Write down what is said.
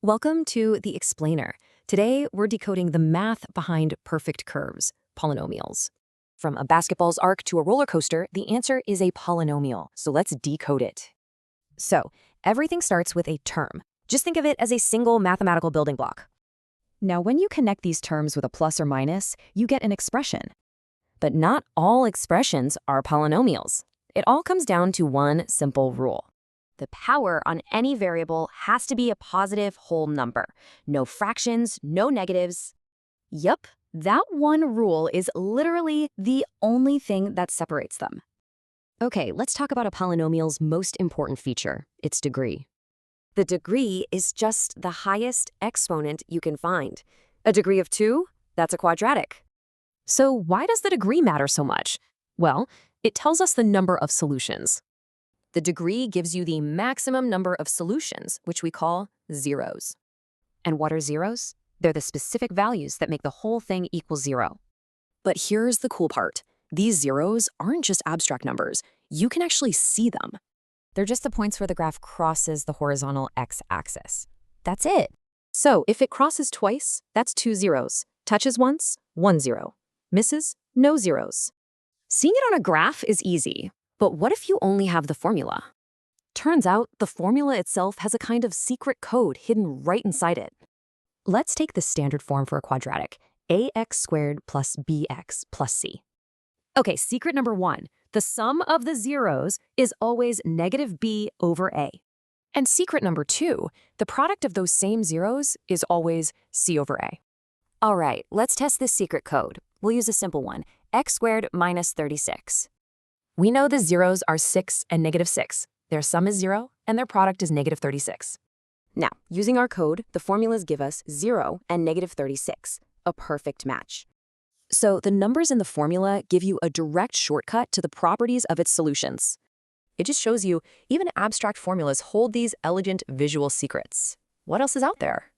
Welcome to The Explainer. Today, we're decoding the math behind perfect curves, polynomials. From a basketball's arc to a roller coaster, the answer is a polynomial, so let's decode it. So, everything starts with a term. Just think of it as a single mathematical building block. Now, when you connect these terms with a plus or minus, you get an expression. But not all expressions are polynomials. It all comes down to one simple rule. The power on any variable has to be a positive whole number. No fractions, no negatives. Yup, that one rule is literally the only thing that separates them. Okay, let's talk about a polynomial's most important feature, its degree. The degree is just the highest exponent you can find. A degree of 2? That's a quadratic. So why does the degree matter so much? Well, it tells us the number of solutions. The degree gives you the maximum number of solutions, which we call zeros. And what are zeros? They're the specific values that make the whole thing equal 0. But here's the cool part. These zeros aren't just abstract numbers. You can actually see them. They're just the points where the graph crosses the horizontal x-axis. That's it. So if it crosses twice, that's 2 zeros. Touches once, 1 zero. Misses, no zeros. Seeing it on a graph is easy. But what if you only have the formula? Turns out the formula itself has a kind of secret code hidden right inside it. Let's take the standard form for a quadratic, ax squared plus bx plus c. Okay, secret number 1. The sum of the zeros is always negative b over a. And secret number 2, the product of those same zeros is always c over a. All right, let's test this secret code. We'll use a simple one, x squared minus 36. We know the zeros are 6 and negative 6. Their sum is 0, and their product is negative 36. Now, using our code, the formulas give us 0 and negative 36, a perfect match. So the numbers in the formula give you a direct shortcut to the properties of its solutions. It just shows you even abstract formulas hold these elegant visual secrets. What else is out there?